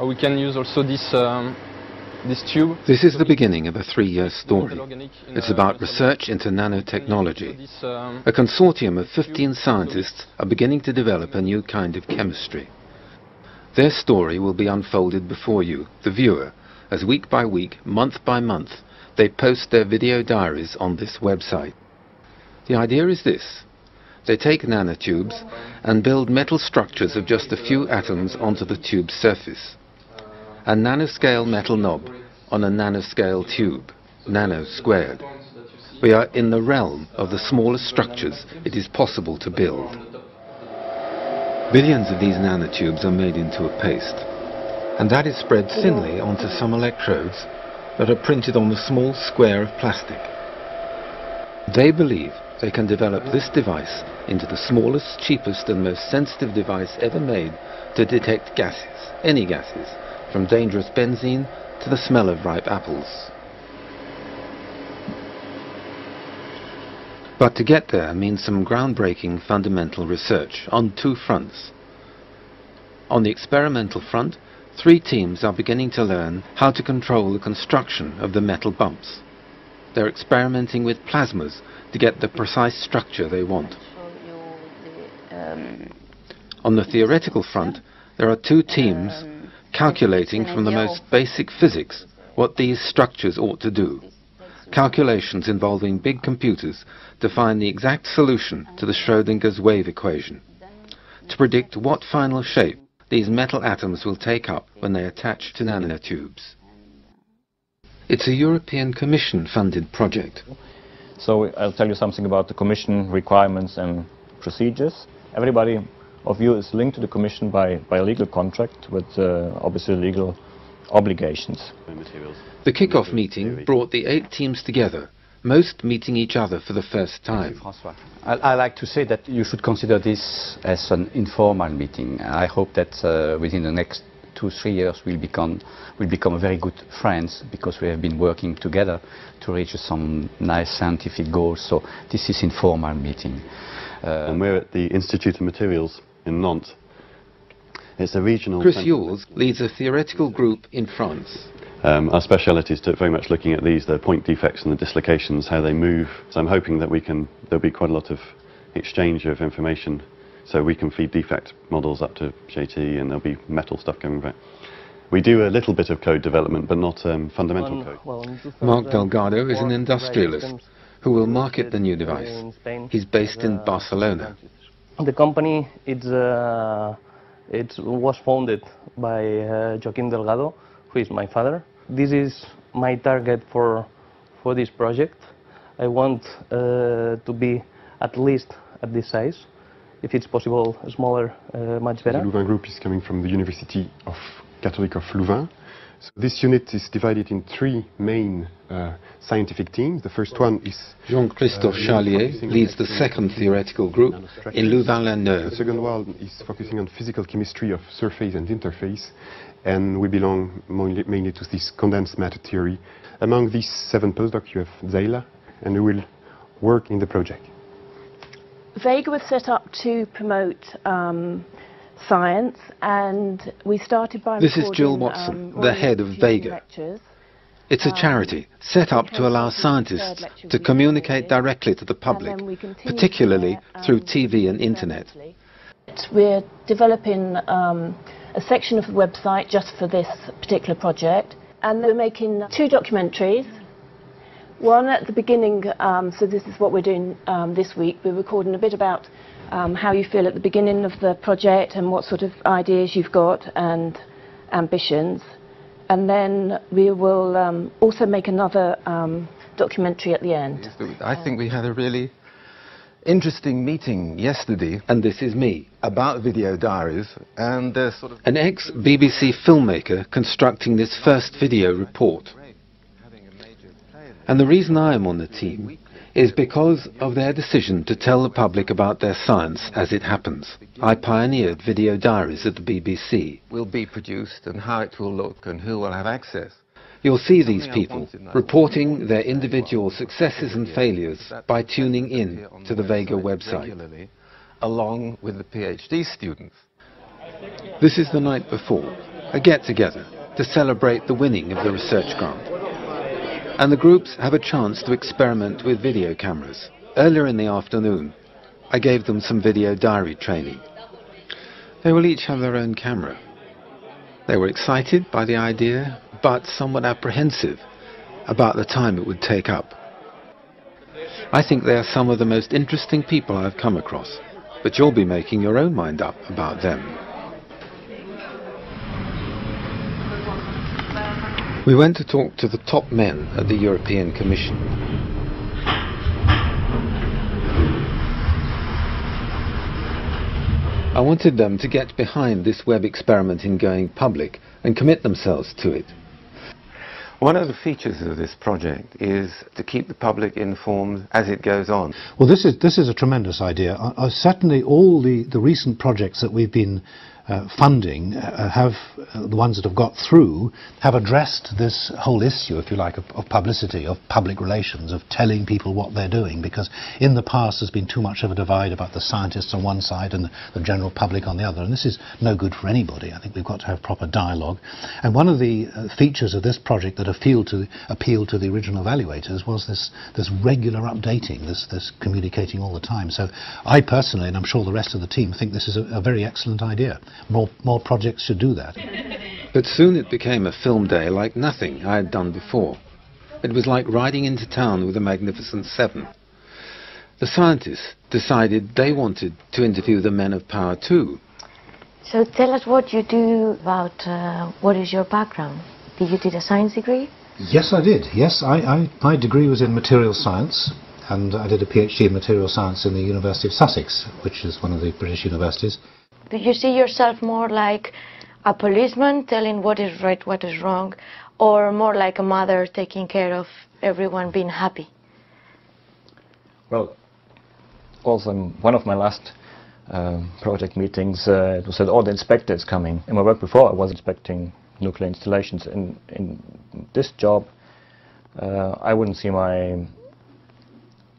We can use also this tube. This is the beginning of a 3-year story. It's about research into nanotechnology. A consortium of 15 scientists are beginning to develop a new kind of chemistry. Their story will be unfolded before you, the viewer, as week by week, month by month, they post their video diaries on this website. The idea is this. They take nanotubes and build metal structures of just a few atoms onto the tube's surface. A nanoscale metal knob on a nanoscale tube, nano squared. We are in the realm of the smallest structures it is possible to build. Billions of these nanotubes are made into a paste, and that is spread thinly onto some electrodes that are printed on a small square of plastic. They believe they can develop this device into the smallest, cheapest and most sensitive device ever made to detect gases, any gases, from dangerous benzene to the smell of ripe apples. But to get there means some groundbreaking fundamental research on 2 fronts. On the experimental front, 3 teams are beginning to learn how to control the construction of the metal bumps. They're experimenting with plasmas to get the precise structure they want. On the theoretical front, there are 2 teams calculating from the most basic physics what these structures ought to do. Calculations involving big computers to find the exact solution to the Schrödinger's wave equation, to predict what final shape these metal atoms will take up when they attach to nanotubes. It's a European Commission-funded project. So I'll tell you something about the Commission requirements and procedures. Everybody of you is linked to the Commission by a legal contract with obviously legal obligations. The kick-off meeting brought the 8 teams together, most meeting each other for the first time. I like to say that you should consider this as an informal meeting. I hope that within the next 2-3 years we'll become very good friends, because we have been working together to reach some nice scientific goals. So this is informal meeting. And we're at the Institute of Materials in Nantes. It's a regional... Chris Yules leads a theoretical group in France. Our speciality is very much looking at the point defects and the dislocations, how they move. So I'm hoping that there'll be quite a lot of exchange of information, so we can feed defect models up to JT and there'll be metal stuff coming back. We do a little bit of code development, but not fundamental code. Mark Delgado is an industrialist who will market the new device. He's based in Barcelona. The company it was founded by Joaquim Delgado, who is my father. This is my target for this project. I want to be at least at this size. If it's possible, smaller, much better. The Louvain group is coming from the Università Catholic of Louvain. So this unit is divided in 3 main scientific teams. The first one is... Jean-Christophe Charlier leads the second theoretical group in Louvain-la-Neuve. The second one is focusing on physical chemistry of surface and interface, and we belong mainly to this condensed matter theory. Among these 7 postdocs you have Zayla, and we will work in the project. Vega was set up to promote science, and we started by This is Jill Watson, the head of Vega. It's a charity set up to allow scientists to communicate directly to the public, particularly through TV and internet. We're developing a section of the website just for this particular project, and we're making 2 documentaries. One at the beginning, so this is what we're doing this week. We're recording a bit about how you feel at the beginning of the project and what sort of ideas you've got and ambitions. And then we will also make another documentary at the end. I think we had a really interesting meeting yesterday, and this is me, about video diaries, and sort of an ex-BBC filmmaker constructing this first video report. And the reason I am on the team is because of their decision to tell the public about their science as it happens. I pioneered video diaries at the BBC. Will be produced and how it will look and who will have access. You'll see these people reporting their individual successes and failures by tuning in to the Vega website, along with the PhD students. This is the night before. a get-together to celebrate the winning of the research grant. And the groups have a chance to experiment with video cameras. Earlier in the afternoon, I gave them some video diary training. They will each have their own camera. They were excited by the idea, but somewhat apprehensive about the time it would take up. I think they are some of the most interesting people I've come across, but you'll be making your own mind up about them. We went to talk to the top men at the European Commission. I wanted them to get behind this web experiment in going public and commit themselves to it. One of the features of this project is to keep the public informed as it goes on. Well, this is a tremendous idea. Certainly all the recent projects that we've been funding the ones that have got through, have addressed this whole issue, if you like, of publicity, of public relations, of telling people what they're doing, because in the past there's been too much of a divide about the scientists on one side and the general public on the other, and this is no good for anybody. I think we've got to have proper dialogue. And one of the features of this project that appealed to the original evaluators was this regular updating, this communicating all the time. So I personally, and I'm sure the rest of the team, think this is a very excellent idea. More projects should do that. But soon it became a film day like nothing I had done before. It was like riding into town with a Magnificent Seven. The scientists decided they wanted to interview the men of power too. So tell us what you do about what is your background. Did you do a science degree? Yes, I did. Yes, my degree was in material science, and I did a PhD in material science in the University of Sussex, which is one of the British universities. Do you see yourself more like a policeman telling what is right, what is wrong, or more like a mother taking care of everyone being happy? Well, also in one of my last project meetings, it was said, oh, the inspector is coming. In my work before, I was inspecting nuclear installations. In this job, I wouldn't see my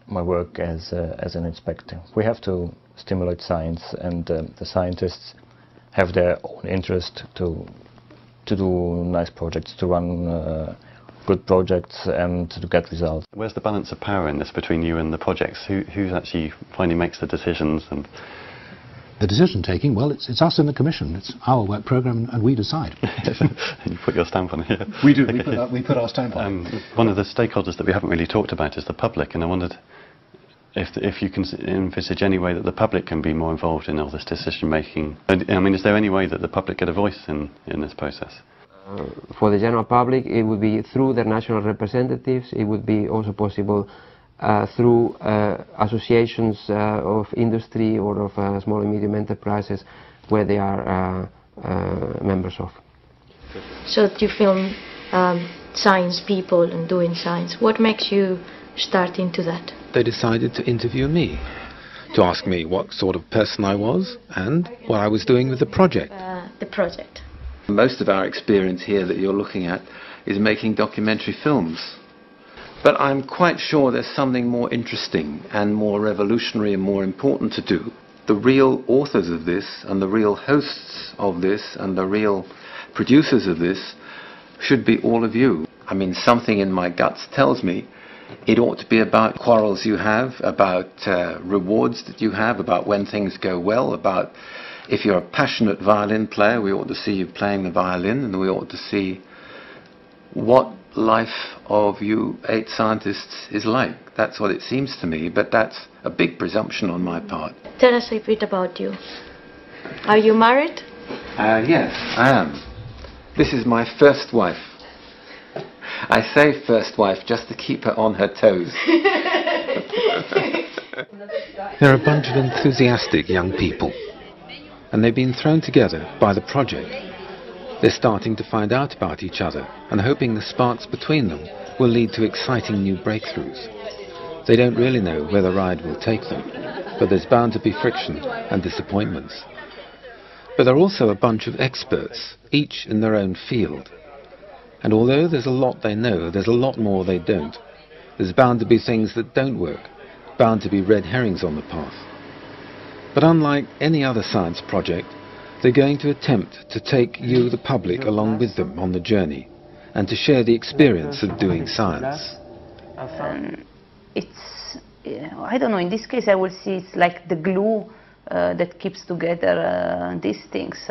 work as an inspector. We have to stimulate science, and the scientists have their own interest to do nice projects, to run good projects and to get results. Where's the balance of power in this between you and the projects? Who actually finally makes the decisions? And the decision taking, well, it's us in the Commission. It's our work programme, and we decide. You put your stamp on it. Yeah. We do. We put our stamp on it. One of the stakeholders that we haven't really talked about is the public, and I wondered if you can envisage any way that the public can be more involved in all this decision making. I mean, is there any way that the public get a voice in this process? For the general public, it would be through their national representatives. It would be also possible through associations of industry or of small and medium enterprises where they are members of. So you film science people and doing science. What makes you start into that? They decided to interview me, to ask me what sort of person I was and what I was doing with the project. The project. Most of our experience here that you're looking at is making documentary films. But I'm quite sure there's something more interesting and more revolutionary and more important to do. The real authors of this and the real hosts of this and the real producers of this should be all of you. I mean, something in my guts tells me it ought to be about quarrels you have, about rewards that you have, about when things go well, about if you're a passionate violin player, we ought to see you playing the violin, and we ought to see what life of you 8 scientists is like. That's what it seems to me, but that's a big presumption on my part. Tell us a bit about you. Are you married? Yes, I am. This is my first wife. I say first wife just to keep her on her toes. They're a bunch of enthusiastic young people, and they've been thrown together by the project. They're starting to find out about each other and hoping the sparks between them will lead to exciting new breakthroughs. They don't really know where the ride will take them, but there's bound to be friction and disappointments. But they're also a bunch of experts, each in their own field. And although there's a lot they know, there's a lot more they don't. There's bound to be things that don't work, bound to be red herrings on the path. But unlike any other science project, They're going to attempt to take you, the public, along with them on the journey and to share the experience of doing science. It's, I don't know, in this case I will see it's like the glue that keeps together these things.